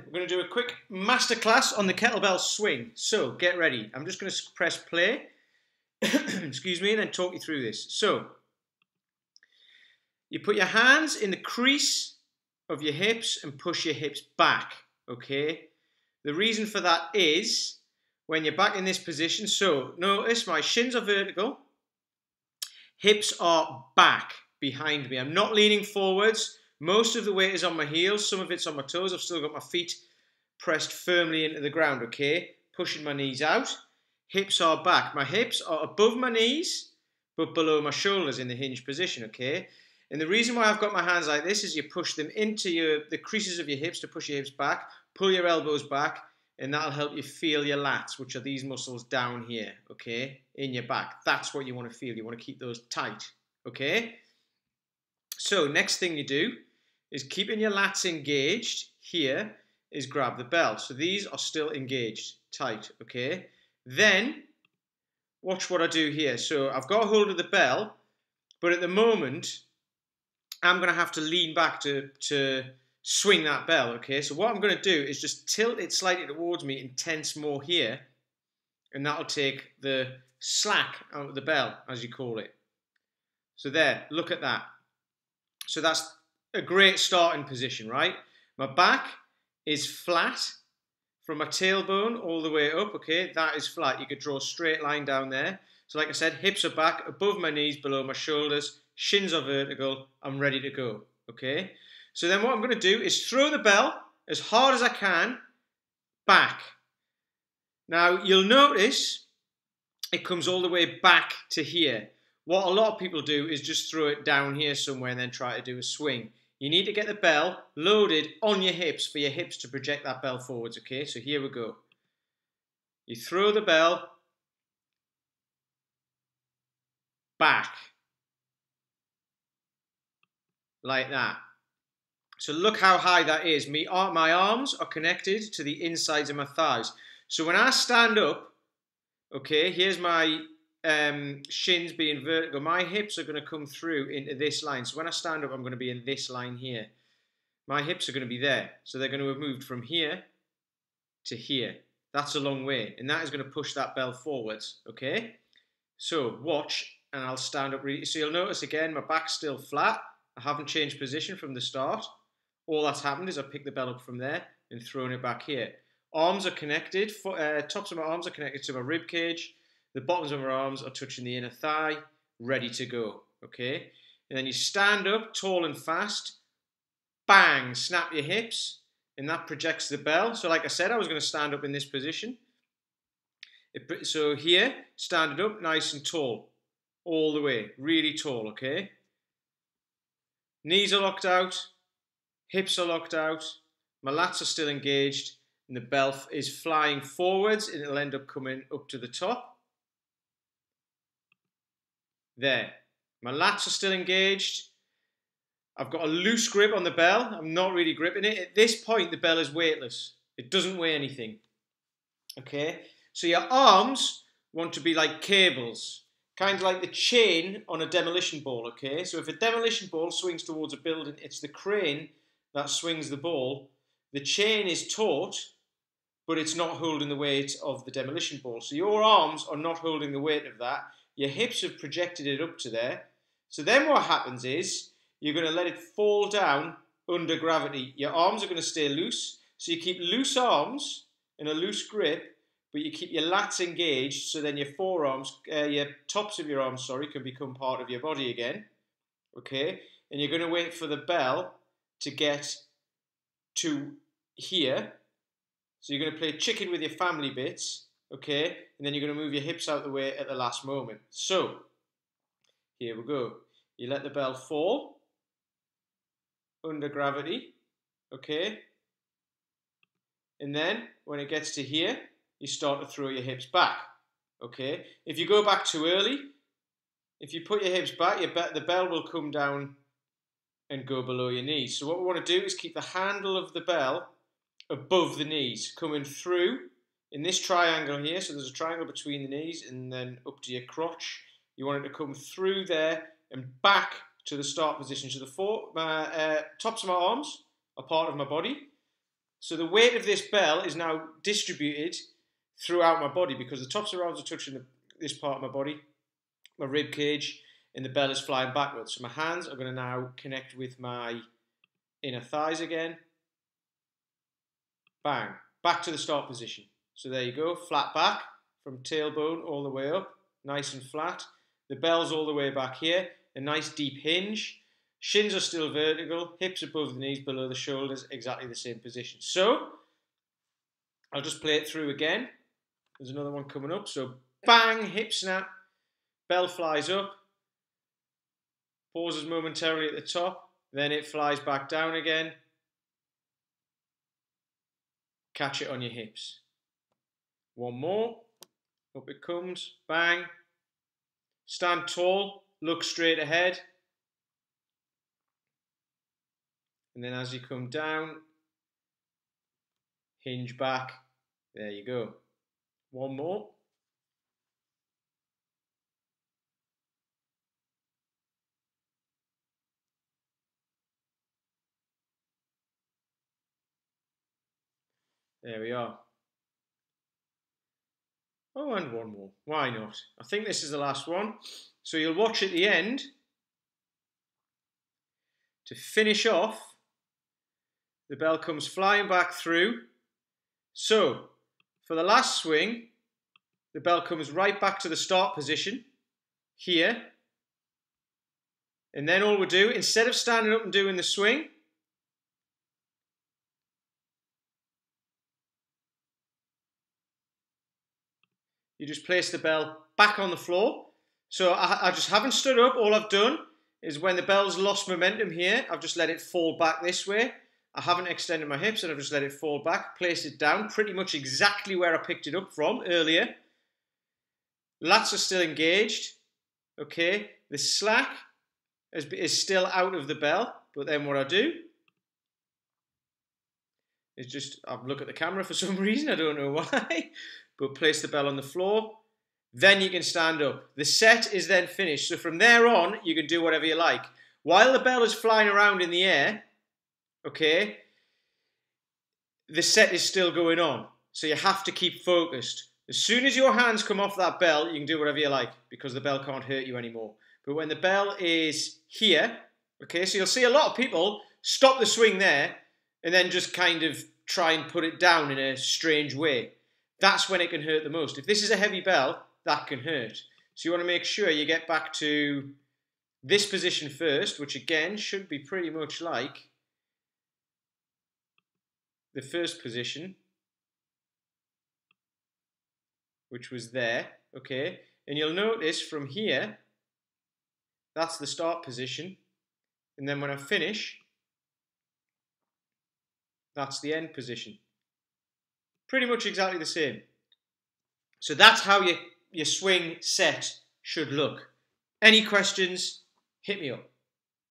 We're going to do a quick masterclass on the kettlebell swing. So get ready. I'm just going to press play, excuse me, and then talk you through this. So you put your hands in the crease of your hips and push your hips back, okay? The reason for that is when you're back in this position, so notice my shins are vertical, hips are back behind me. I'm not leaning forwards. Most of the weight is on my heels, some of it's on my toes. I've still got my feet pressed firmly into the ground, okay? Pushing my knees out. Hips are back. My hips are above my knees, but below my shoulders in the hinge position, okay? And the reason why I've got my hands like this is you push them into the creases of your hips to push your hips back, pull your elbows back, and that'll help you feel your lats, which are these muscles down here, okay? In your back. That's what you want to feel. You want to keep those tight, okay? So next thing you do is keeping your lats engaged. Here is grab the bell. So these are still engaged, tight, okay? Then watch what I do here. So I've got a hold of the bell, but at the moment I'm going to have to lean back to swing that bell, okay? So what I'm going to do is just tilt it slightly towards me and tense more here, and that'll take the slack out of the bell, as you call it. So there, look at that. So that's a great starting position, right? My back is flat from my tailbone all the way up, okay? That is flat. You could draw a straight line down there. So like I said, hips are back, above my knees, below my shoulders, shins are vertical, I'm ready to go, okay? So then what I'm going to do is throw the bell as hard as I can back. Now you'll notice it comes all the way back to here. What a lot of people do is just throw it down here somewhere and then try to do a swing. You need to get the bell loaded on your hips for your hips to project that bell forwards, okay? So here we go. You throw the bell back. Like that. So look how high that is. My arms are connected to the insides of my thighs. So when I stand up, okay, here's my shins being vertical. My hips are going to come through into this line. So when I stand up, I'm going to be in this line here. My hips are going to be there. So they're going to have moved from here to here. That's a long way. And that is going to push that bell forwards, okay? So watch, and I'll stand up. So you'll notice again, my back's still flat. I haven't changed position from the start. All that's happened is I picked the bell up from there and thrown it back here. Arms are connected. Tops of my arms are connected to my rib cage. The bottoms of my arms are touching the inner thigh, ready to go, okay? And then you stand up, tall and fast, bang, snap your hips, and that projects the bell. So like I said, I was going to stand up in this position. So here, stand it up, nice and tall, all the way, really tall, okay? Knees are locked out, hips are locked out, my lats are still engaged, and the bell is flying forwards, and it'll end up coming up to the top. There. My lats are still engaged. I've got a loose grip on the bell. I'm not really gripping it. At this point, the bell is weightless. It doesn't weigh anything. Okay? So your arms want to be like cables. Kind of like the chain on a demolition ball, okay? So if a demolition ball swings towards a building, it's the crane that swings the ball. The chain is taut, but it's not holding the weight of the demolition ball. So your arms are not holding the weight of that. Your hips have projected it up to there. So then what happens is you're going to let it fall down under gravity. Your arms are going to stay loose. So you keep loose arms and a loose grip, but you keep your lats engaged. So then your forearms, your tops of your arms, sorry, can become part of your body again. Okay? And you're going to wait for the bell to get to here. So you're going to play chicken with your family bits. Okay, and then you're going to move your hips out the way at the last moment. So, here we go. You let the bell fall under gravity, okay? And then, when it gets to here, you start to throw your hips back, okay? If you go back too early, if you put your hips back, the bell will come down and go below your knees. So what we want to do is keep the handle of the bell above the knees, coming through in this triangle here. So there's a triangle between the knees and then up to your crotch. You want it to come through there and back to the start position. So the tops of my arms are part of my body. So the weight of this bell is now distributed throughout my body because the tops of rounds are touching this part of my body, my rib cage, and the bell is flying backwards. So my hands are going to now connect with my inner thighs again. Bang. Back to the start position. So there you go. Flat back from tailbone all the way up. Nice and flat. The bell's all the way back here. A nice deep hinge. Shins are still vertical. Hips above the knees, below the shoulders. Exactly the same position. So I'll just play it through again. There's another one coming up. So bang, hip snap. Bell flies up. Pauses momentarily at the top. Then it flies back down again. Catch it on your hips. One more. Up it comes. Bang. Stand tall. Look straight ahead. And then as you come down, hinge back. There you go. One more. There we are. Oh, and one more. Why not? I think this is the last one. So you'll watch at the end to finish off. The bell comes flying back through. So for the last swing, the bell comes right back to the start position here. And then all we do, instead of standing up and doing the swing, you just place the bell back on the floor. So I just haven't stood up. All I've done is when the bell's lost momentum here, I've just let it fall back this way. I haven't extended my hips and I've just let it fall back, placed it down pretty much exactly where I picked it up from earlier. Lats are still engaged. Okay, the slack is still out of the bell, but then what I do is just, I look at the camera for some reason, I don't know why, but place the bell on the floor. Then you can stand up. The set is then finished. So from there on, you can do whatever you like. While the bell is flying around in the air, okay, the set is still going on. So you have to keep focused. As soon as your hands come off that bell, you can do whatever you like because the bell can't hurt you anymore. But when the bell is here, okay, so you'll see a lot of people stop the swing there and then just kind of try and put it down in a strange way. That's when it can hurt the most. If this is a heavy bell, that can hurt. So you want to make sure you get back to this position first, which again should be pretty much like the first position, which was there, okay? And you'll notice from here, that's the start position. And then when I finish, that's the end position. Pretty much exactly the same. So that's how your swing set should look. Any questions, hit me up.